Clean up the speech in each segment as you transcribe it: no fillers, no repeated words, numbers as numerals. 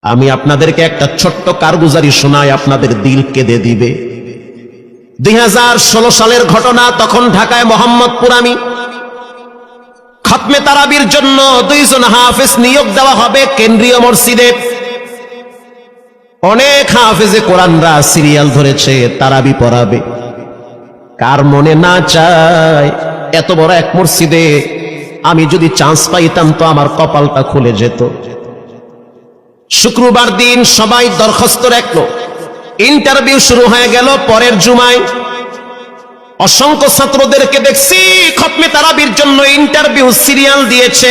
আমি আপনাদেরকে একটা ছোট্ট কারগুজারি শোনাই, আপনাদের দিল কেঁদে দিবে। 2016 সালের ঘটনা। তখন ঢাকায় মোহাম্মদপুর আমি খতমে তারাবির জন্য 2 জন হাফেজ নিয়োগ দেওয়া হবে কেন্দ্রীয় মসজিদে। অনেক হাফেজে কোরআনরা সিরিয়াল ধরেছে তারাবি পড়াবে। কার মনে না চায় এত বড় এক মসজিদে আমি যদি চান্স পাইতাম তো আমার কপালটা খুলে যেত। শুক্রবার দিন সবাই দরখাস্ত রাখলো, ইন্টারভিউ শুরু হয়ে গেল। পরের জুমায় অসংখ্য ছাত্রদেরকে দেখছি খতমে তারাবির জন্য ইন্টারভিউ সিরিয়াল দিয়েছে।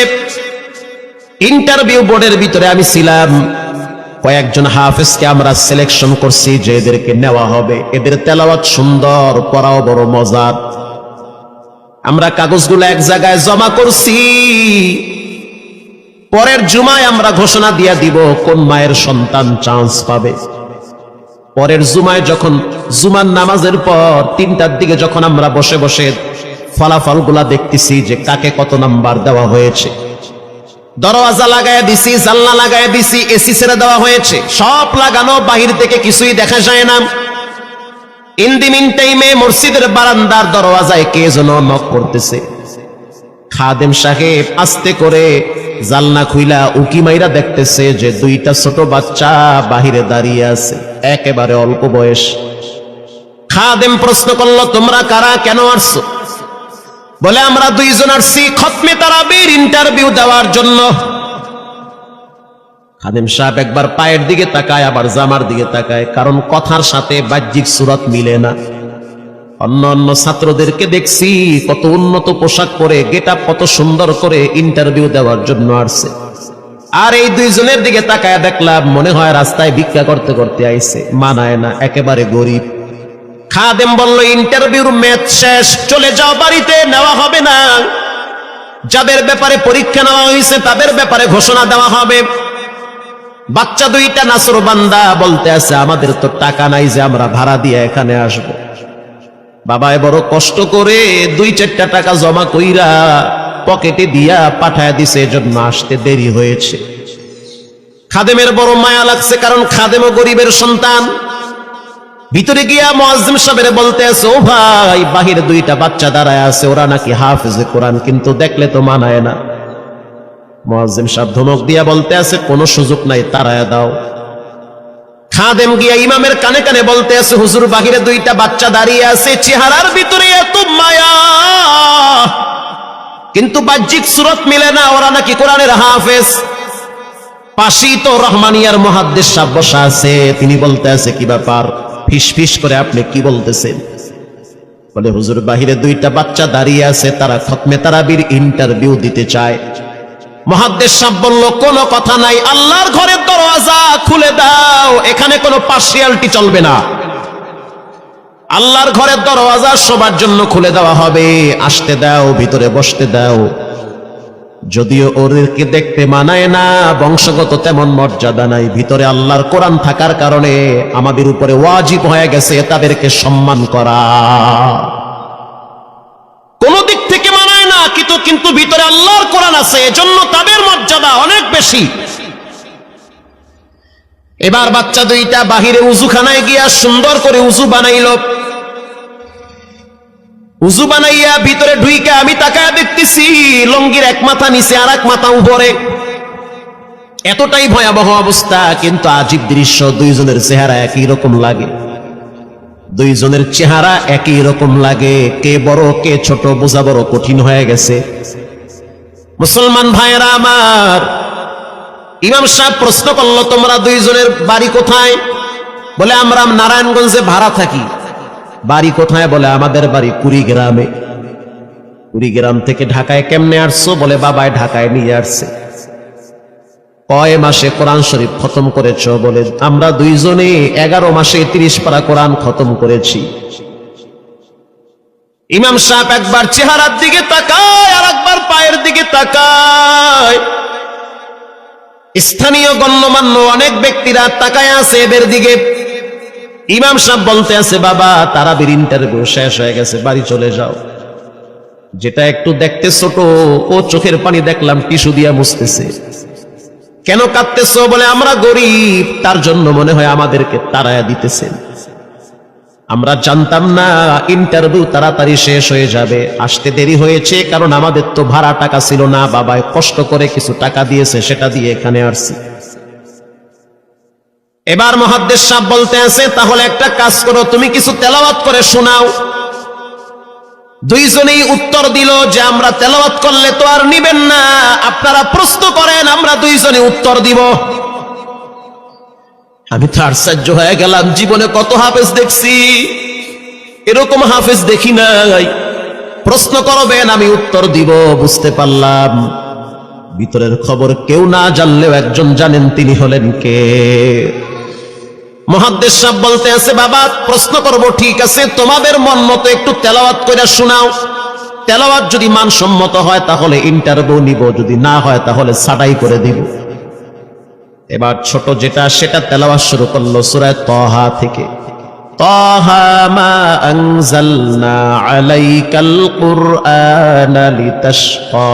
ইন্টারভিউ বোর্ডের ভিতরে আমি ছিলাম। কয়েকজন হাফেজকে আমরা সিলেকশন করছি যে এদেরকে নেওয়া হবে। এদের তেলাওয়াত সুন্দর, পড়াও বড় মজার। আমরা কাগজগুলো এক জায়গায় জমা করছি। পরের জুমায় আমরা ঘোষণা দিয়ে দিব কোন মায়ের সন্তান চান্স পাবে। পরের জুমায় যখন জুমার নামাজের পর 3টার দিকে যখন আমরা বসে বসে ফলাফলগুলা দেখতেছি যে কাকে কত নাম্বার দেওয়া হয়েছে, দরওয়াজা লাগায় দিছি, জানলা লাগায় দিছি, এসি ছেড়ে দেওয়া হয়েছে, সব লাগানো, বাহির থেকে কিছুই দেখা যায় না। ইন দি মিন টাইমে মসজিদের বারান্দার দরওয়াজায় কে যেন নক করতেছে। খাদেম সাহেব আস্তে করে জানলা খুইলা উকি মাইরা দেখতেছে যে 2টা ছোট বাচ্চা বাহিরে দাঁড়িয়ে আছে, একেবারে অল্প বয়স। খাদেম প্রশ্ন করলো, তোমরা কারা, কেন আসছো? বলে, আমরা 2 জন আসছি খতমে তারাবির ইন্টারভিউ দেওয়ার জন্য। খাদেম সাহেব একবার পায়ের দিকে তাকায়, আবার জামার দিকে তাকায়, কারণ কথার সাথে বাহ্যিক সুরত মিলে না। অন্য অন্য ছাত্রদেরকে দেখছি কত উন্নত পোশাক পরে, গেটআপ কত সুন্দর করে ইন্টারভিউ দেওয়ার জন্য আসছে। আর এই 2 জনের দিকে তাকায় দেখলাম মনে হয় রাস্তায় ভিক্ষা করতে করতে আইছে, মানায় না, একেবারে গরিব। খাদেম বলল, ইন্টারভিউর ম্যাচ শেষ, চলে যাও বাড়িতে, নেওয়া হবে না। যাদের ব্যাপারে পরীক্ষা নেওয়া হয়েছে তাদের ব্যাপারে ঘোষণা দেওয়া হবে। বাচ্চা 2টা নাসরবান্দা বলতে আছে, আমাদের তো টাকা নাই যে আমরা ভাড়া দিয়ে এখানে আসব। বাবায় বড় কষ্ট করে 2-4টা টাকা জমা কইরা পকেটে দিয়া পাঠায় দিছে, এজন্য আসতে দেরি হয়েছে। খাদেমের বড় মায়া লাগছে, কারণ খাদেমও গরিবের সন্তান। ভিতরে গিয়া মুয়াজ্জিম সাহেবের বলতে আছে, ও ভাই, বাহিরে 2টা বাচ্চা দাঁড়ায় আছে, ওরা নাকি হাফেজে কোরআন, কিন্তু দেখলে তো মানায় না। মুয়াজ্জিম সাহেব ধমক দিয়া বলতে আছে, কোনো সুযোগ নাই, তাড়ায়া দাও। খাদেম গিয়া ইমামের কানে কানে বলতে আছে, হুজুর, বাহিরে 2টা বাচ্চা দাঁড়িয়ে আছে, চেহারার ভিতরে এত মায়া, কিন্তু বাহ্যিক সুরত মিলে না, ওরা নাকি কোরআনের হাফেজ। পাশেই তো রহমানিয়ার মুহাদ্দিস সাহেব বসা আছে, তিনি বলতে আছে, কি ব্যাপার, ফিস ফিস করে আপনি কি বলতেছেন? বলে, হুজুর, বাহিরে 2টা বাচ্চা দাঁড়িয়ে আছে, তারা খতমে তারাবির ইন্টারভিউ দিতে চায়। মুহাদ্দিস সাহেব বলল, কোনো কথা নাই, আল্লাহর ঘরের দরওয়াজা খুলে দাও, এখানে কোনো পার্সিয়ালিটি চলবে না। আল্লাহর ঘরের দরওয়াজা সবার জন্য খুলে দেওয়া হবে, আসতে দাও, ভিতরে বসতে দাও। যদিও ওদেরকে দেখতে মানায় না, বংশগত তেমন মর্যাদা নাই, ভিতরে আল্লাহর কোরআন থাকার কারণে আমাদের উপরে ওয়াজিব হয়ে গেছে তাদেরকে সম্মান করা। কোন দিক থেকে মানায় না, কিন্তু ভিতরে আল্লাহর কোরআন আছে, এজন্য তাদের মর্যাদা অনেক বেশি। এবার বাচ্চা 2টা বাহিরে উজুখানায় গিয়া সুন্দর করে উজু বানাইল। উজু বানাইয়া ভিতরে ঢুইকা আমি তাকায় দেখতেছি লঙ্গির এক মাথা নিচে আর এক মাথা উপরে, এতটাই ভয়াবহ অবস্থা। কিন্তু আজীব দৃশ্য, 2 জনের চেহারা একই রকম লাগে। 2 জনের চেহারা একই রকম লাগে, কে বড় কে ছোট বোঝা বড় কঠিন হয়ে গেছে। মুসলমান ভাইয়েরা আমার, ইমাম সাহেব প্রশ্ন করলো, তোমরা 2 জনের বাড়ি কোথায়? বলে, আমরা নারায়ণগঞ্জে ভাড়া থাকি। বাড়ি কোথায়? বলে, আমাদের বাড়ি কুড়িগ্রামে। কুড়িগ্রাম থেকে ঢাকায় কেমনে আসছো? বলে, বাবায় ঢাকায় নিয়ে আসছে। কয় মাসে কোরআন শরীফ খতম করেছ? বলে, আমরা 2 জনে 11 মাসে 30 পারা কোরআন খতম করেছি। ইমাম সাহেব একবার চেহারার দিকে তাকায়, আর একবার পায়ের দিকে তাকায়। স্থানীয় গণ্যমান্য অনেক ব্যক্তিরা তাকায় আছে এদের দিকে। ইমাম সাহেব বলতে আছে, বাবা, তারাবির ইন্টারভিউ শেষ হয়ে গেছে, বাড়ি চলে যাও। যেটা একটু দেখতে ছোট, ও চোখের পানি দেখলাম টিস্যু দিয়া মুছতেছে। কেন কাঁদতেছো? বলে আমরা গরিব, তার জন্য মনে হয় আমাদেরকে তাড়ায়া দিতেছেন। আমরা জানতাম না ইন্টারভিউ তাড়াতাড়ি শেষ হয়ে যাবে, আসতে দেরি হয়েছে কারণ আমাদের তো ভাড়া টাকা ছিল না, বাবাই কষ্ট করে কিছু টাকা দিয়েছে, সেটা দিয়ে এখানে আসছি। এবার মুহাদ্দিস সাহেব বলতে আছে, তাহলে একটা কাজ করো, তুমি কিছু তেলাওয়াত করে শোনাও। দুইজনেই উত্তর দিল যে আমরা তেলাওয়াত করলে তো আর নিবেন না, আপনারা প্রশ্ন করেন, আমরা দুইজনে উত্তর দিব। আমি তো আশ্চর্য হয়ে গেলাম, জীবনে কত হাফেজ দেখছি, এরকম হাফেজ দেখি নাই। প্রশ্ন করবেন, আমি উত্তর দিব। বুঝতে পারলাম ভিতরের খবর কেউ না জানলেও একজন জানেন, তিনি হলেন কে? মুহাদ্দিস সাহেব বলতে আছে, বাবা প্রশ্ন করব ঠিক আছে, তোমাদের মন মতো একটু তেলাওয়াত করে শোনাও। তেলাওয়াত যদি মানসম্মত হয় তাহলে ইন্টারভিউ নিব, যদি না হয় তাহলে ছাঁটাই করে দিব। এবার ছোট যেটা সেটা তেলাওয়াত শুরু করলো সূরা তাহা থেকে। তাহা মা আনজালনা আলাইকাল কুরআনা লিতাশকা।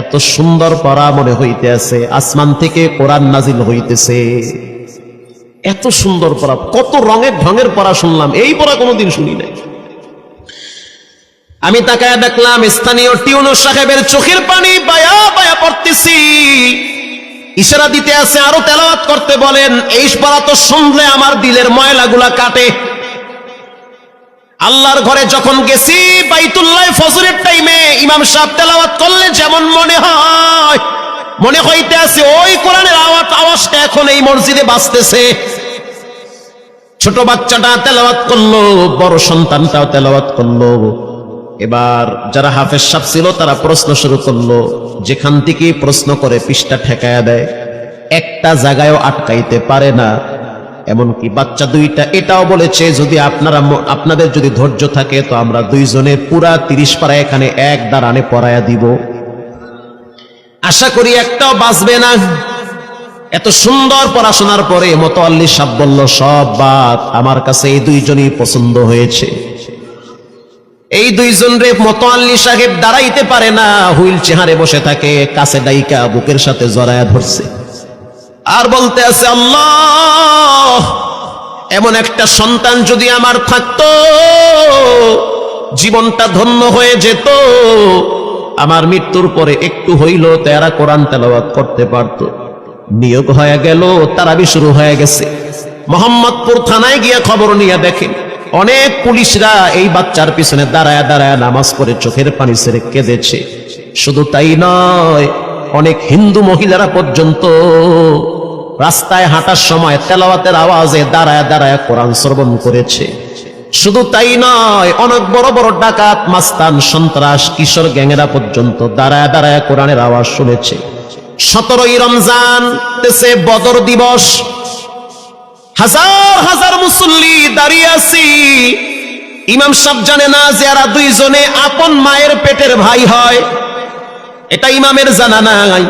এত সুন্দর পড়া মনে হইতে আছে, আসমান থেকে কোরআন নাজিল হইতেছে। এত সুন্দর পড়া, কত রঙের ঢঙের পড়া শুনলাম, এই পড়া কোনোদিন শুনি নাই। আমি তাকায় দেখলাম স্থানীয় টিউনো সাহেবের চোখের পানি বায়া বায়া পড়তেছি, ইশারা দিতে আছে আরো তেলাওয়াত করতে বলেন। এই পড়া তো শুনলে আমার দিলের ময়লাগুলা কাটে। আল্লাহর ঘরে যখন গেছি বাইতুল্লাহ ফজরের টাইমে ইমাম সাহেব তেলাওয়াত করলে যেমন মনে হয়, মনে হইতে আছে ওই কোরআনের আওয়াজটা এখন এই মসজিদে বাজতেছে। ছোট বাচ্চাটা তেলাওয়াত করলো, বড় সন্তানটাও তেলাওয়াত করলো। এবার যারা হাফেজ সাহেব ছিল তারা প্রশ্ন শুরু করলো, যেখান থেকে প্রশ্ন করে পৃষ্ঠা ঠেকায়া দেয়, একটা জায়গায়ও আটকাইতে পারে না। এমনকি বাচ্চা দুইটা এটাও বলেছে, যদি আপনাদের যদি ধৈর্য থাকে তো আমরা দুইজনে পুরা 30 পারা এখানে এক দাঁড়ানে পড়ায়া দিব, আশা করি একটাও বাঁচবে না। এত সুন্দর পড়াশোনার পরে মোতাল্লি সাহেব বলল, সব বাদ, আমার কাছে এই দুইজনই পছন্দ হয়েছে। এই দুইজন রে মোতাল্লি সাহেব দাঁড়াইতে পারে না, হুইল চেয়ারে বসে থাকে, কাছে ডাইকা বুকের সাথে জড়ায়া ধরছে আর বলতে আছে, আল্লাহ এমন একটা সন্তান যদি আমার থাকতো, জীবনটা ধন্য হয়ে যেত। আমার মৃত্যুর পরে একটু হইল তারা কোরআন তেলাওয়াত করতে পারত। নিয়োগ হয়ে গেল, তারাবি শুরু হয়ে গেছে। মোহাম্মদপুর থানায় গিয়ে খবর নিয়ে দেখেন অনেক পুলিশরা এই বাচ্চার পিছনে দাঁড়ায় দাঁড়ায় নামাজ পড়ে চোখের পানি ছেড়ে কেঁদেছে। শুধু তাই নয়, অনেক হিন্দু মহিলারা পর্যন্ত রাস্তায় হাঁটার সময় তেলাওয়াতের আওয়াজে দাঁড়ায় দাঁড়ায় কোরআন শ্রবণ করেছে। শুধু তাই নয়, অনেক বড় বড় ডাকাত, মাস্তান, সন্ত্রাস, কিশোর গ্যাংরা পর্যন্ত দাঁড়ায় দাঁড়ায় কোরআনের আওয়াজ শুনেছে। 17ই রমজান দেশে বদর দিবস, হাজার হাজার মুসল্লি দাঁড়িয়ে আছি। ইমাম সাহেব জানে না যে এরা দুইজনে আপন মায়ের পেটের ভাই হয়, এটা ইমামের জানা নাই।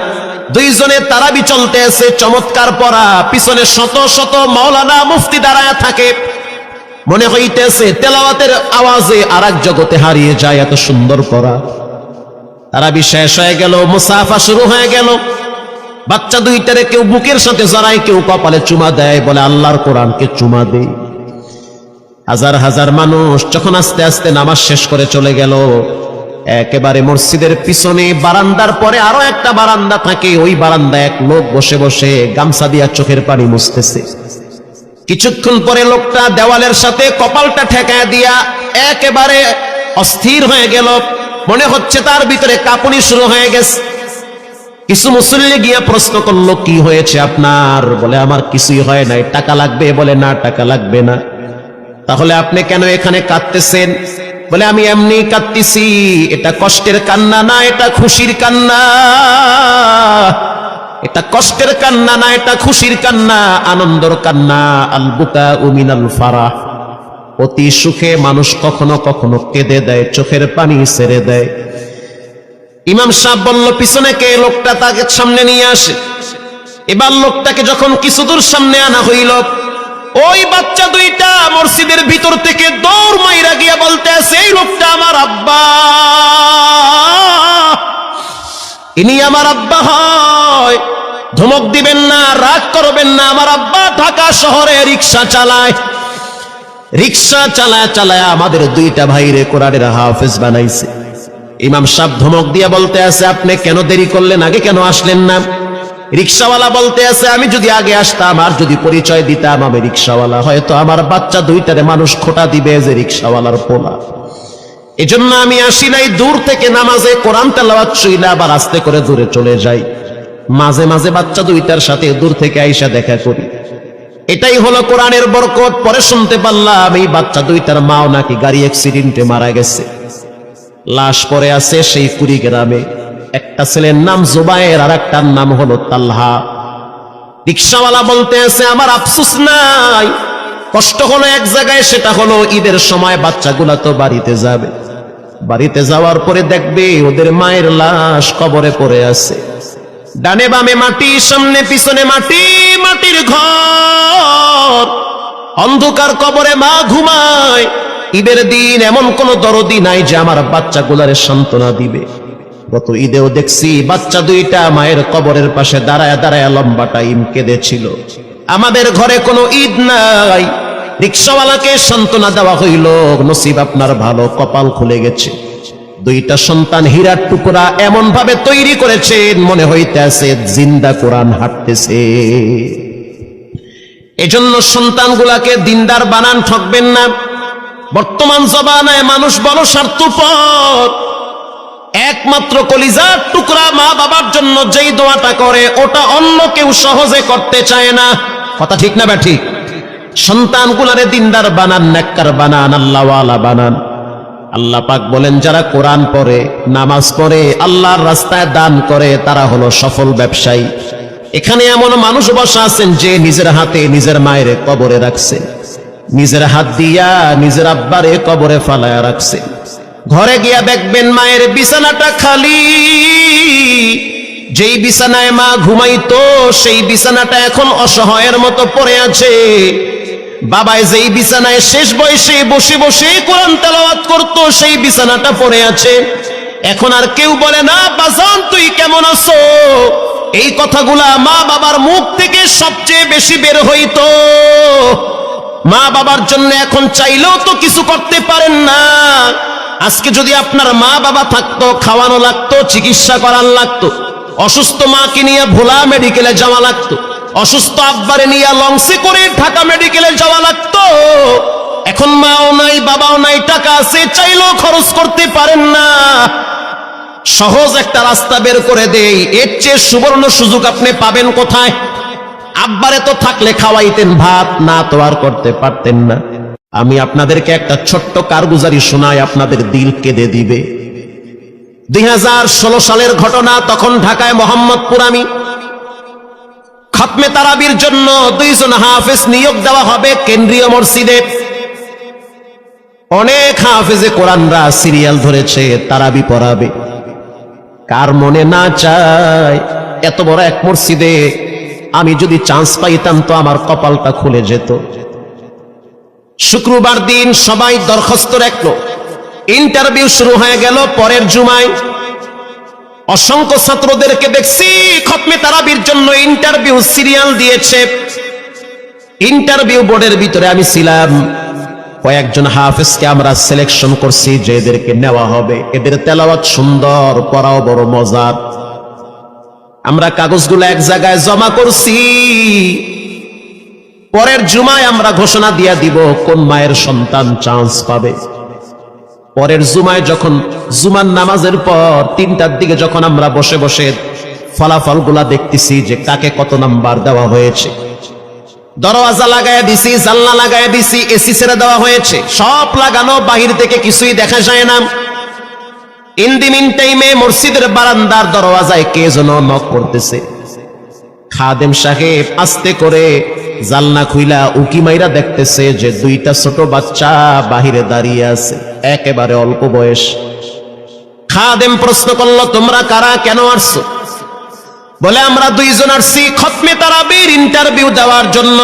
দুইজনে তারাবি চলতে আছে, চমৎকার পড়া, পিছনে শত শত মাওলানা মুফতি দাঁড়ায় থাকে। মনে হইতেছে তেলাওয়াতের আওয়াজে আর এক জগতে হারিয়ে যায়, এত সুন্দর পড়া। তারাবি শেষ হয়ে গেল, মুসাফা শুরু হয়ে গেল। বাচ্চা দুইটারে কেউ বুকের সাথে জড়ায়, কেউ কপালে চুমা দেয়, বলে আল্লাহর কোরআনকে চুমা দেই। হাজার হাজার মানুষ যখন আস্তে আস্তে নামাজ শেষ করে চলে গেল, একেবারে মসজিদের পিছনে বারান্দার পরে আরো একটা বারান্দা থাকে, ওই বারান্দায় এক লোক বসে বসে গামছা দিয়া চোখের পানি মুছতেছে। কিছুক্ষণ পরে লোকটা দেওয়ালের সাথে কপালটা ঠেকায় দিয়া একেবারে অস্থির হয়ে গেল, মনে হচ্ছে তার ভিতরে কাঁপুনি শুরু হয়ে গেছে। কিছু মুসল্লি গিয়ে প্রশ্ন করলো, কি হয়েছে আপনার? বলে আমার কিছুই হয় নাই। টাকা লাগবে? বলে না, টাকা লাগবে না। তাহলে আপনি কেন এখানে কাঁদতেছেন? বলে আমি এমনি কাঁদতেছি, এটা কষ্টের কান্না না, এটা খুশির কান্না। এটা কষ্টের কান্না না, এটা খুশির কান্না, আনন্দর কান্না। আল বুকাউ মিনাল ফারাহ, অতি সুখে মানুষ কখনো কখনো কেঁদে দেয়, চোখের পানি ছেড়ে দেয়। ইমাম সাহেব বলল, পিছনে কে? লোকটা তাকে সামনে নিয়ে আসে। এবার লোকটাকে যখন কিছু দূর সামনে আনা হইল, ওই বাচ্চা দুইটা মসজিদের ভিতর থেকে দৌড় মাইরা গিয়া বলতে আছে, এই লোকটা আমার আব্বা। ইনি আমার আব্বা হয়। ধমক দিবেন না, রাগ করবেন না। আমার আব্বা ঢাকা শহরে রিক্সা চালায়। রিক্সা চালায় চালায় আমাদের দুইটা ভাইরে কোরআনের হাফেজ বানাইছে। ইমাম সাহেব ধমক দিয়ে বলতে আছে, আপনি কেন দেরি করলেন, আগে কেন আসলেন না? রিক্সাওয়ালা বলতে আছে, আমি যদি আগে আসতাম আর যদি পরিচয় দিতাম আমি রিক্সাওয়ালা, হয়তো আমার বাচ্চা দুইটারে মানুষ খোটা দিবে যে রিক্সাওয়ালার পোলা। এজন্য আমি আসি নাই। দূর থেকে নামাজে কোরআন তেলাওয়াত শুইলা আবার আস্তে করে দূরে চলে যাই। মাঝে মাঝে বাচ্চা দুইটার সাথে দূর থেকে আইসা দেখা করি। এটাই হলো কোরআনের বরকত। পরে শুনতে পারলাম এই বাচ্চা দুইটার মাও নাকি গাড়ি অ্যাক্সিডেন্টে মারা গেছে। লাশ পরে আছে সেই কুড়িগ্রামে। একটা ছেলের নাম জুবায়ের আর একটার নাম হলো তালহা। রিক্সাওয়ালা বলতে আছে, আমার আফসোস নাই, কষ্ট হলো এক জায়গায়, সেটা হলো ঈদের সময় বাচ্চাগুলা তো বাড়িতে যাবে। বাড়িতে যাওয়ার পরে দেখবে ওদের মায়ের লাশ কবরে পড়ে আছে। ডানে বামে মাটি, সামনে পিছনে মাটি, মাটির ঘর, অন্ধকার কবরে মা ঘুমায়। ঈদের দিন এমন কোন দরদি নাই যে আমার বাচ্চাগুলারে সান্ত্বনা দিবে। গত ঈদেও দেখছি বাচ্চা দুইটা মায়ের কবরের পাশে দাঁড়ায় দাঁড়ায় লম্বা টাইম কেঁদেছিল। আমাদের ঘরে কোনো ঈদ নাই। রিক্সাওয়ালাকে সান্ত্বনা দেওয়া হইল, নসিব আপনার ভালো, কপাল খুলে গেছে। দুইটা সন্তান হীরার টুকরা এমন ভাবে তৈরি করেছেন মনে হইতেছে জিন্দা কোরআন হাঁটতেছে। এজন্য সন্তানগুলাকে দিনদার বানান, ঠকবেন না। বর্তমান জমানায় মানুষ বড় স্বার্থপর। একমাত্র কলিজার টুকরা মা বাবার জন্য যেই দোয়াটা করে ওটা অন্য কেউ সহজে করতে চায় না। কথা ঠিক না ব্যাঠিক? সন্তানগুলারে দিনদার বানান, নেককার বানান, আল্লাহওয়ালা বানান। আল্লাহ পাক বলেন, যারা কোরআন পড়ে, নামাজ পড়ে, আল্লাহর রাস্তায় দান করে, তারা হলো সফল ব্যবসায়ী। এখানে এমন মানুষ বসা আছেন যে নিজের হাতে নিজের মায়ের কবরে রাখছে, নিজের হাত দিয়া নিজের আব্বারে কবরে ফালায়া রাখছে। ঘরে গিয়া দেখবেন মায়ের বিছানাটা খালি। যেই বিছানায় মা ঘুমাইতো সেই বিছানাটা এখন অসহায়ের মতো পড়ে আছে। বাবাই যেই বিছানায় শেষ বয়সে বসে বসে কোরআন তেলাওয়াত করতো সেই বিছানাটা পড়ে আছে। এখন আর কেউ বলে না, বাজান তুই কেমন আছো? এই কথাগুলা মা বাবার মুখ থেকে সবচেয়ে বেশি বের হইতো। মা বাবার জন্য এখন চাইলেও তো কিছু করতে পারেন না। আজকে যদি আপনার মা বাবা থাকতো, খাওয়ানো লাগতো, চিকিৎসা করার লাগতো, অসুস্থ মাকে নিয়ে ভোলা মেডিকেলে যাওয়া লাগতো, অসুস্থ আব্বারে নিয়ে লঞ্চে করে ঢাকা মেডিকেলে যাওয়া লাগতো। এখন মাও নাই, বাবাও নাই, টাকা আছে, চাইলেও খরচ করতে পারেন না। সহজ একটা রাস্তা বের করে দেই, এর চেয়ে সুবর্ণ সুযোগ আপনি পাবেন কোথায়? আব্বারে তো থাকলে খাওয়াইতেন ভাত, না তো আর করতে পারতেন না। আমি আপনাদেরকে একটা ছোট্ট কারগুজারি শোনাই, আপনাদের দিল কেঁদে দিবে। 2016 সালের ঘটনা। তখন ঢাকায় মোহাম্মদপুর আমি খতমে তারাবির জন্য 2 জন হাফেজ নিয়োগ দেওয়া হবে কেন্দ্রীয় মসজিদে। অনেক হাফেজে কোরআনরা সিরিয়াল ধরেছে তারাবি পড়াবে। কার মনে না চায় এত বড় এক মসজিদে আমি যদি চান্স পাইতাম তো আমার কপালটা খুলে যেত। শুক্রবার দিন সবাই দরখাস্ত রাখলো, ইন্টারভিউ শুরু হয়ে গেল। পরের জুমায় অসংখ্য ছাত্রদেরকে দেখছি খতমে তারাবির জন্য ইন্টারভিউ সিরিয়াল দিয়েছে। ইন্টারভিউ বোর্ডের ভিতরে আমি ছিলাম। কয়েকজন হাফেজকে আমরা সিলেকশন করছি যে এদেরকে নেওয়া হবে। এদের তেলাওয়াত সুন্দর, পড়াও বড় মজার। আমরা কাগজগুলো এক জায়গায় জমা করছি। পরের জুমায় আমরা ঘোষণা দিয়ে দিব কোন মায়ের সন্তান চান্স পাবে। পরের জুমায় যখন জুমার নামাজের পর 3টার দিকে যখন আমরা বসে বসে ফলাফলগুলা দেখতেছি যে কাকে কত নাম্বার দেওয়া হয়েছে, দরওয়াজা লাগায় দিছি, জানলা লাগায় দিছি, এসি ছেড়ে দেওয়া হয়েছে, সব লাগানো, বাহির থেকে কিছুই দেখা যায় না। ইন দি মিন টাইমে মসজিদের বারান্দার দরওয়াজায় কে যেন নক করতেছে। খাদেম সাহেব আস্তে করে জানলা খুইলা উকি মাইরা দেখতেছে যে 2টা ছোট বাচ্চা বাহিরে দাঁড়িয়ে আছে, একেবারে অল্প বয়স। খাদেম প্রশ্ন করলো, তোমরা কারা, কেন আসছো? বলে, আমরা 2 জন আসছি খতমে তারাবির ইন্টারভিউ দেওয়ার জন্য।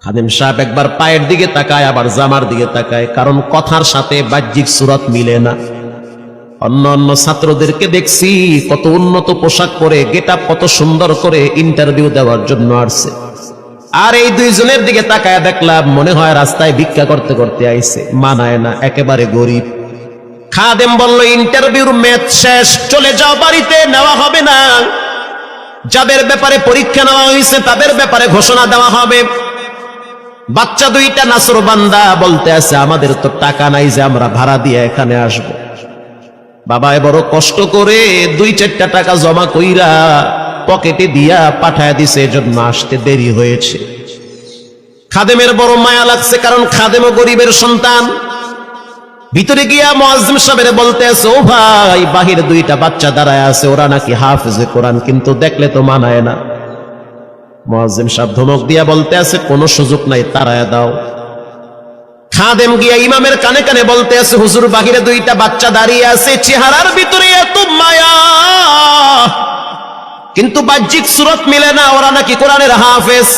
খাদেম সাহেব একবার পায়ের দিকে তাকায়, আবার জামার দিকে তাকায়, কারণ কথার সাথে বাহ্যিক সুরত মিলে না। অন্য অন্য ছাত্রদেরকে দেখছি কত উন্নত পোশাক পরে, গেটআপ কত সুন্দর করে ইন্টারভিউ দেওয়ার জন্য আসছে। আর এই দুইজনের দিকে তাকায় দেখলাম মনে হয় রাস্তায় ভিক্ষা করতে করতে আইছে। মানায় না, একেবারে গরিব। খাদেম বলল, ইন্টারভিউর ম্যাচ শেষ, চলে যাও বাড়িতে, নেওয়া হবে না। যাদের ব্যাপারে পরীক্ষা নেওয়া হয়েছে তাদের ব্যাপারে ঘোষণা দেওয়া হবে। বাচ্চা দুইটা নাসরবান্দা বলতে আছে, আমাদের তো টাকা নাই যে আমরা ভাড়া দিয়ে এখানে আসব। বাবায় বড় কষ্ট করে 2-4 টাকা জমা কইরা পকেটে দিয়া পাঠায় দিছে, এজন্য আসতে দেরি হয়েছে। খাদেমের বড় মায়া লাগছে, কারণ খাদেমও গরিবের সন্তান। ভিতরে গিয়া মুয়াজ্জিম সাহেবের বলতে আছে, ও ভাই, বাহিরে 2টা বাচ্চা দাঁড়ায় আছে, ওরা নাকি হাফেজে কোরআন, কিন্তু দেখলে তো মানায় না। মুয়াজ্জিম সাহেব ধমক দিয়া বলতে আছে, কোনো সুযোগ নাই, তাড়ায় দাও। খাদেম গিয়া ইমামের কানে কানে বলতে আছে, হুজুর, বাহিরে 2টা বাচ্চা দাঁড়িয়ে আছে, চেহারার ভিতরে এত মায়া, কিন্তু বাহ্যিক সুরত মিলে না, ওরা নাকি কোরআনের হাফেজ।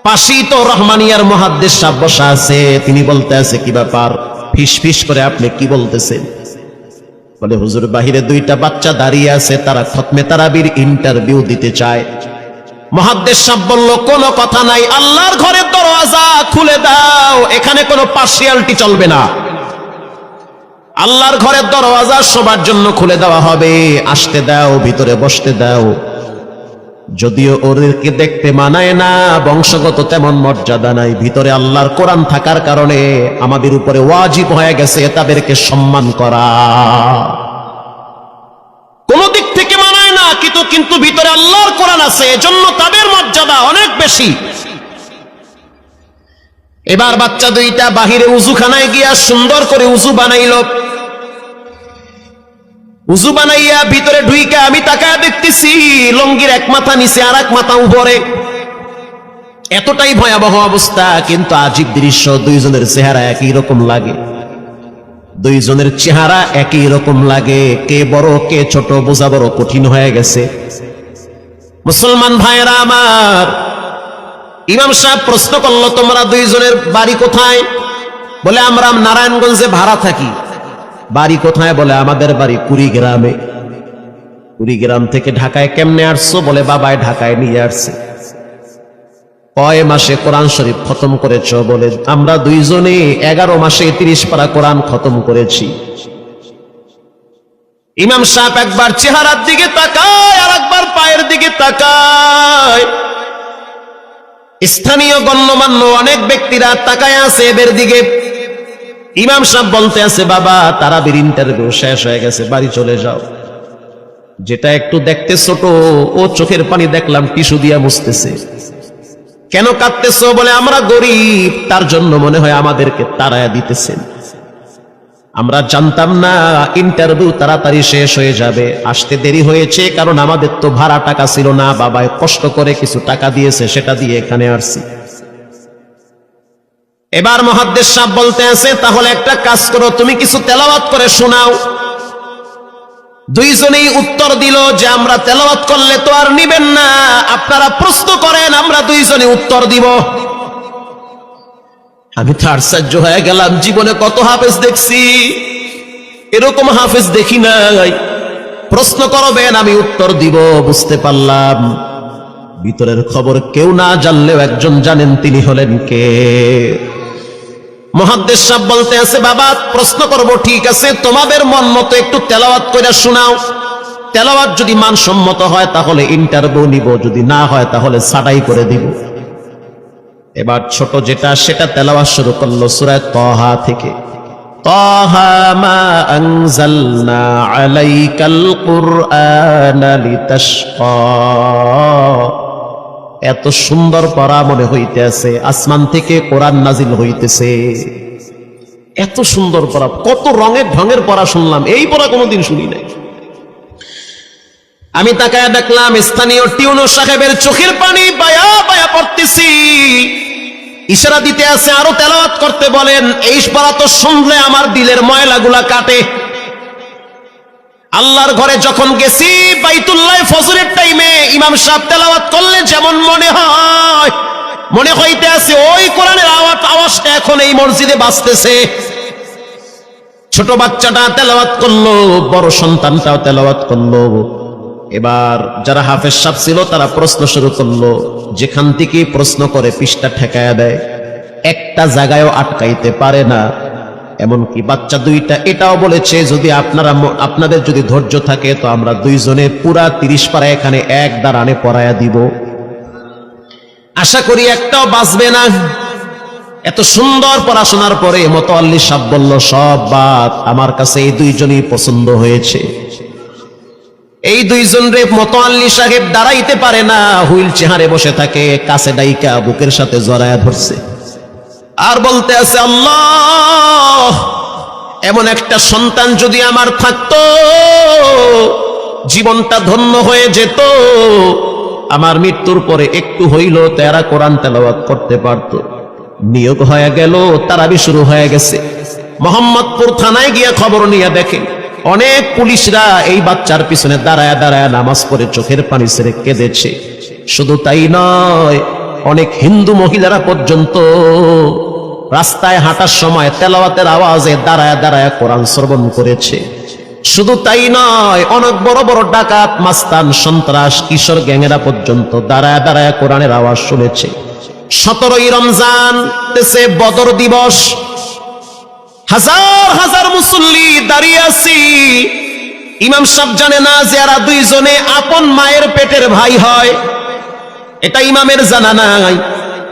পাশেই তো রহমানিয়ার মুহাদ্দিস সাহেব বসা আছে, তিনি বলতে আছে, কি ব্যাপার, ফিস ফিস করে আপনি কি বলতেছেন? বলে, হুজুর, বাহিরে 2টা বাচ্চা দাঁড়িয়ে আছে, তারা খতমে তারাবির ইন্টারভিউ দিতে চায়। মুহাদ্দিস সাহেব বলল, কোনো কথা নাই, আল্লাহর ঘরের দরওয়াজা খুলে দাও, এখানে কোনো পার্সিয়ালিটি চলবে না। আল্লাহর ঘরের দরওয়াজা সবার জন্য খুলে দেওয়া হবে, আসতে দাও, ভিতরে বসতে দাও। যদিও ওদেরকে দেখতে মানায় না, বংশগত তেমন মর্যাদা নাই, ভিতরে আল্লাহর কোরআন থাকার কারণে আমাদের উপরে ওয়াজিব হয়ে গেছে তাদেরকে সম্মান করা। কোন দিক থেকে মানায় না, কিন্তু ভিতরে আল্লাহর কোরআন আছে, এজন্য তাদের মর্যাদা অনেক বেশি। এবার বাচ্চা 2টা বাহিরে উজুখানায় গিয়া সুন্দর করে উজু বানাইল। উজু বানাইয়া ভিতরে ঢুইকা আমি তাকায় দেখতেছি, লঙ্গির এক মাথা নিচে আর এক মাথা উপরে। এতটাই ভয়াবহ অবস্থা, কিন্তু আজীব দৃশ্য। 2জনের চেহারা একই রকম লাগে, 2জনের চেহারা একই রকম লাগে। কে বড় কে ছোট বোঝা বড় কঠিন হয়ে গেছে। মুসলমান ভাইরা আমার, ইমাম সাহেব প্রশ্ন করলো, তোমরা 2জনের বাড়ি কোথায়? বলে, আমরা নারায়ণগঞ্জে ভাড়া থাকি। বাড়ি কোথায়? বলে, আমাদের বাড়ি কুড়িগ্রামে। কুড়িগ্রাম থেকে ঢাকায় কেমনে আসছো? বলে, বাবায় ঢাকায় নিয়ে আসছে। কয় মাসে কোরআন শরীফ খতম করেছ? বলে, আমরা 2জনে 11 মাসে 30 পারা কোরআন খতম করেছি। ইমাম সাহেব একবার চেহারার দিকে তাকায়, আর একবার পায়ের দিকে তাকায়। স্থানীয় গণ্যমান্য অনেক ব্যক্তিরা তাকায় আছে এদের দিকে। ইমাম সাহেব বলতে আছে, বাবা, তারাবির ইন্টারভিউ শেষ হয়ে গেছে, বাড়ি চলে যাও। যেটা একটু দেখতে ছোট, ও চোখের পানি দেখলাম টিস্যু দিয়া মুছতেছে। কেন কাঁদতেছো? বলে, আমরা গরিব, তার জন্য মনে হয় আমাদেরকে তাড়ায়া দিতেছেন। আমরা জানতাম না ইন্টারভিউ তাড়াতাড়ি শেষ হয়ে যাবে, আসতে দেরি হয়েছে, কারণ আমাদের তো ভাড়া টাকা ছিল না, বাবায় কষ্ট করে কিছু টাকা দিয়েছে, সেটা দিয়ে এখানে আসছি। এবার মুহাদ্দিস সাহেব বলতে আছে, তাহলে একটা কাজ করো, তুমি কিছু তেলাওয়াত করে শোনাও। 2জনেই উত্তর দিল যে, আমরা তেলাওয়াত করলে তো আর নিবেন না, আপনারা প্রশ্ন করেন, আমরা 2জনে উত্তর দিব। আমি তো আশ্চর্য হয়ে গেলাম, জীবনে কত হাফেজ দেখছি, এরকম হাফেজ দেখি নাই। প্রশ্ন করবেন, আমি উত্তর দিব। বুঝতে পারলাম ভিতরের খবর কেউ না জানলেও একজন জানেন, তিনি হলেন কে? মুহাদ্দিস সাহেব বলতে আছে, বাবা, প্রশ্ন করব, ঠিক আছে, তোমাদের মন মতো একটু তেলাওয়াত করে শোনাও। তেলাওয়াত যদি মানসম্মত হয় তাহলে ইন্টারভিউ নিব, যদি না হয় তাহলে ছাঁটাই করে দিব। এবার ছোট যেটা সেটা তেলাওয়াত শুরু করলো সূরা তাহা থেকে। তাহা মা আনজালনা আলাইকাল কুরআনা লিতাশকা। এত সুন্দর পড়া মনে হইতেছে, আসমান থেকে কোরআন নাজিল হইতেছে। এত সুন্দর পড়া, কত রঙের ঢঙের পড়া শুনলাম, এই পড়া কোনোদিন শুনি নাই। আমি তাকায় দেখলাম স্থানীয় টিউনো সাহেবের চোখের পানি বায়া বায়া পড়তেছি। ইশারা দিতে আছে আরো তেলাওয়াত করতে বলেন। এই পড়া তো শুনলে আমার দিলের ময়লাগুলা কাটে। আল্লাহর ঘরে যখন গেছি, বাইতুল্লাহ ফজরের টাইমে ইমাম সাহেব তেলাওয়াত করলে যেমন মনে হয়, মনে হইতে আছে ওই কোরআনের আওয়াজটা এখন এই মসজিদে বাজতেছে। ছোট বাচ্চাটা তেলাওয়াত করলো, বড় সন্তানটাও তেলাওয়াত করলো। এবার যারা হাফেজ সাহেব ছিল তারা প্রশ্ন শুরু করলো, যেখান থেকে প্রশ্ন করে পৃষ্ঠা ঠেকায়া দেয়, একটা জায়গায়ও আটকাইতে পারে না। এমনকি বাচ্চা দুইটা এটাও বলেছে, যদি আপনাদের যদি ধৈর্য থাকে তো আমরা দুইজনে পুরা 30 পারা এখানে এক দাঁড়ানে পড়ায়া দিব, আশা করি একটাও বাঁচবে না। এত সুন্দর পড়াশোনার পরে মোতাল্লি সাহেব বলল, সব বাদ, আমার কাছে এই দুইজনই পছন্দ হয়েছে। এই দুইজন রে মোতাল্লি সাহেব দাঁড়াইতে পারে না, হুইল চেয়ারে বসে থাকে, কাছে ডাইকা বুকের সাথে জড়ায়া ধরছে আর বলতে আছে, আল্লাহ, এমন একটা সন্তান যদি আমার থাকতো জীবনটা ধন্য হয়ে যেত, আমার মৃত্যুর পরে একটু হইল তেরা কোরআন তেলাওয়াত করতে পারত। নিয়োগ হয়ে গেল, তারাবি শুরু হয়ে গেছে। মোহাম্মদপুর থানায় গিয়ে খবর নিয়ে দেখে অনেক পুলিশরা এই বাচ্চার পিছনে দাঁড়ায় দাঁড়ায় নামাজ পড়ে চোখের পানি ছেড়ে কেঁদেছে। শুধু তাই নয়, অনেক হিন্দু মহিলারা পর্যন্ত রাস্তায় হাঁটার সময় তেলাওয়াতের আওয়াজে দাঁড়ায় দাঁড়ায় কোরআন শ্রবণ করেছে। শুধু তাই নয়, অনেক বড় বড় ডাকাত, মাস্তান, সন্ত্রাস, কিশোর গ্যাংয়েরা পর্যন্ত দাঁড়ায় দাঁড়ায় কোরআনের আওয়াজ শুনেছে। 17ই রমজান দেশে বদর দিবস, হাজার হাজার মুসল্লি দাঁড়িয়ে আছি। ইমাম সাহেব জানে না যে এরা দুইজনে আপন মায়ের পেটের ভাই হয়, এটা ইমামের জানা নাই।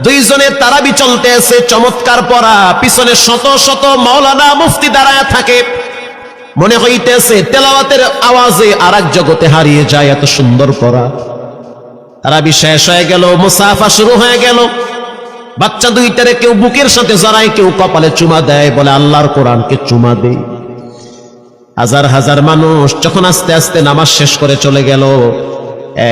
দুইজনে তারাবি চলতে আছে, চমৎকার পড়া, পিছনে শত শত মাওলানা মুফতি দাঁড়ায় থাকে। মনে হইতেছে তেলাওয়াতের আওয়াজে আর এক জগতে হারিয়ে যায়, এত সুন্দর পড়া। তারাবি শেষ হয়ে গেল, মুসাফা শুরু হয়ে গেল। বাচ্চা দুইটারে কেউ বুকের সাথে জড়ায়, কেউ কপালে চুমা দেয়, বলে আল্লাহর কোরআনকে চুমা দেই। হাজার হাজার মানুষ যখন আস্তে আস্তে নামাজ শেষ করে চলে গেল,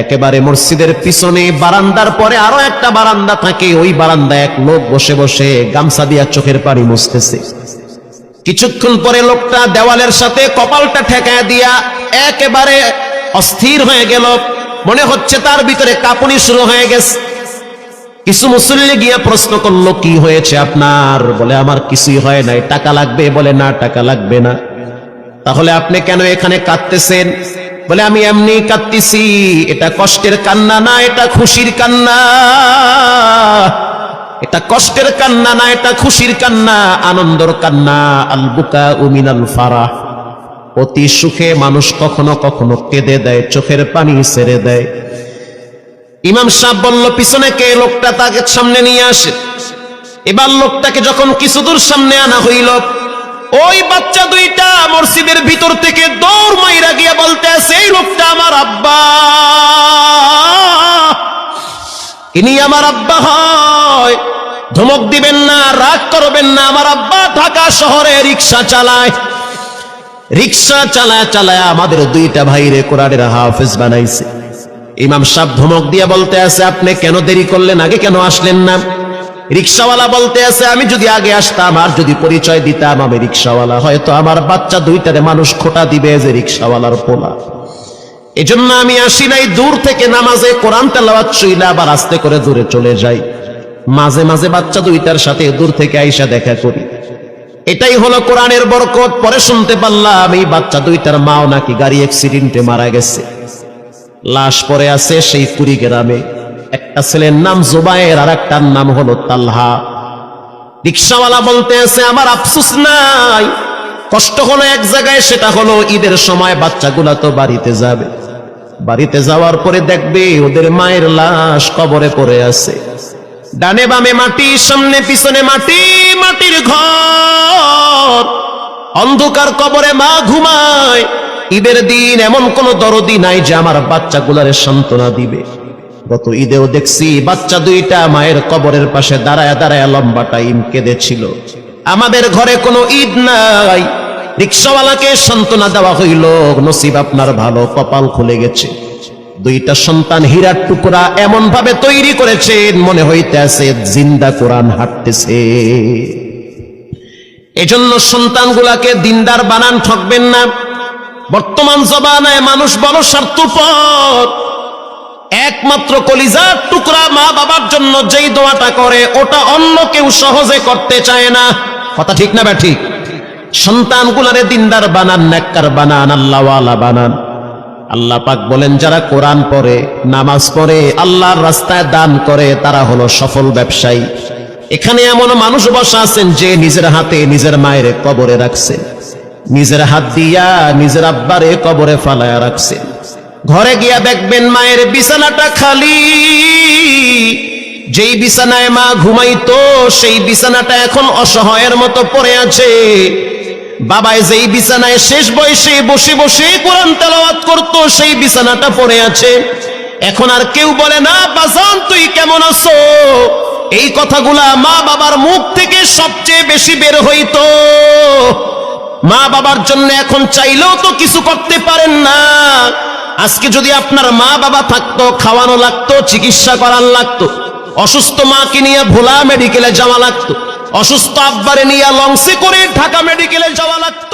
একেবারে মসজিদের পিছনে বারান্দার পরে আরো একটা বারান্দা থাকে, ওই বারান্দায় এক লোক বসে বসে গামছা দিয়া চোখের পানি মুছতেছে। কিছুক্ষণ পরে লোকটা দেওয়ালের সাথে কপালটা ঠেকায় দিয়া একেবারে অস্থির হয়ে গেল, মনে হচ্ছে তার ভিতরে কাঁপুনি শুরু হয়ে গেছে। কিছু মুসল্লি গিয়া প্রশ্ন করলো, কি হয়েছে আপনার? বলে আমার কিছুই হয় নাই। টাকা লাগবে? বলে না, টাকা লাগবে না। তাহলে আপনি কেন এখানে কাঁদতেছেন? বলে আমি এমনি কাঁদতেছি, এটা কষ্টের কান্না না, এটা খুশির কান্না। এটা কষ্টের কান্না না, এটা খুশির কান্না, আনন্দর কান্না। আল বুকা মিনাল ফারাহ, অতি সুখে মানুষ কখনো কখনো কেঁদে দেয়, চোখের পানি ছেড়ে দেয়। ইমাম সাহেব বলল, পিছনে কে? লোকটা তাকে সামনে নিয়ে আসে। এবার লোকটাকে যখন কিছু দূর সামনে আনা হইল, ওই বাচ্চা দুইটা মসজিদের ভিতর থেকে দৌড় মাইরা গিয়া বলতে আছে, এই লোকটা আমার আব্বা, ইনি আমার আব্বা হয়। ধমক দিবেন না, রাগ করবেন না, আমার আব্বা ঢাকা শহরে রিক্সা চালায়। রিক্সা চালায় চালায় আমাদের দুইটা ভাইরে কোরআনের হাফেজ বানাইছে। ইমাম সাহেব ধমক দিয়ে বলতে আছে, আপনি কেন দেরি করলেন? আগে কেন আসলেন না? রিক্সাওয়ালা বলতে আছে, আমি যদি আগে আসতাম আর যদি পরিচয় দিতাম আমি রিক্সাওয়ালা, হয়তো আমার বাচ্চা দুইটারে মানুষ খোটা দিবে যে রিক্সাওয়ালার পোলা। এজন্য আমি আসি নাই। দূর থেকে নামাজে কোরআন তেলাওয়াত শুইলে আবার আস্তে করে দূরে চলে যাই। মাঝে মাঝে বাচ্চা দুইটার সাথে দূর থেকে আইসা দেখা করি। এটাই হলো কোরআনের বরকত। পরে শুনতে পারলাম এই বাচ্চা দুইটার মাও নাকি গাড়ি অ্যাক্সিডেন্টে মারা গেছে। লাশ পড়ে আছে সেই কুড়িগ্রামে। একটা ছেলের নাম জুবায়ের, আর একটার নাম হলো তালহা। রিক্সাওয়ালা বলতে আছে, আমার আফসোস নাই, কষ্ট হলো এক জায়গায়, সেটা হলো ঈদের সময় বাচ্চাগুলা তো বাড়িতে যাবে। বাড়িতে যাওয়ার পরে দেখবে ওদের মায়ের লাশ কবরে পড়ে আছে। ডানে বামে মাটি, সামনে পিছনে মাটি, মাটির ঘর, অন্ধকার কবরে মা ঘুমায়। ঈদের দিন এমন কোন দরদি নাই যে আমার বাচ্চাগুলারে সান্ত্বনা দিবে। গত ঈদেও দেখছি বাচ্চা দুইটা মায়ের কবরের পাশে দাঁড়ায় দাঁড়ায় লম্বা টাইম কেঁদেছিল। আমাদের ঘরে কোনো ঈদ নাই, রিক্সাওয়ালাকে সান্ত্বনা দেওয়া হইল, নসিব আপনার ভালো, কপাল খুলে গেছে। দুইটা সন্তান হীরার টুকরা এমন ভাবে তৈরি করেছেন, মনে হইতেছে জিন্দা কোরআন হাঁটতেছে। এজন্য সন্তানগুলাকে দিনদার বানান, ঠকবেন না। বর্তমান জমানায় মানুষ বড় স্বার্থপর। একমাত্র কলিজার টুকরা মা বাবার জন্য যেই দোয়াটা করে ওটা অন্য কেউ সহজে করতে চায় না। কথা ঠিক না? ঠিক। সন্তানগুলারে দিনদার বানান, নেককার বানান, আল্লাহওয়ালা বানান। আল্লাহ পাক বলেন যারা কোরআন পড়ে, নামাজ পড়ে, আল্লাহর রাস্তায় দান করে, তারা হলো সফল ব্যবসায়ী। এখানে এমন মানুষ বসা আছেন যে নিজের হাতে নিজের মায়ের কবরে রাখছেন, নিজের হাত দিয়া নিজের আব্বারে কবরে ফালায়া রাখছেন। ঘরে গিয়া দেখবেন মায়ের বিছানাটা খালি। যেই বিছানায় মা ঘুমাইতো সেই বিছানাটা এখন অসহায়ের মতো পড়ে আছে। বাবায় যেই বিছানায় শেষ বয়সে বসে বসে কোরআন তেলাওয়াত করতো সেই বিছানাটা পড়ে আছে। এখন আর কেউ বলে না বাজান তুই কেমন আছো। এই কথাগুলা মা বাবার মুখ থেকে সবচেয়ে বেশি বের হইতো। মা বাবার জন্য এখন চাইলেও তো কিছু করতে পারেন না। আজকে যদি আপনার মা বাবা থাকতো, খাওয়ানো লাগতো, চিকিৎসা করার লাগতো, অসুস্থ মাকে নিয়ে ভোলা মেডিকেলে যাওয়া লাগতো, অসুস্থ আব্বারে নিয়ে লঞ্চে করে ঢাকা মেডিকেলে যাওয়া লাগতো।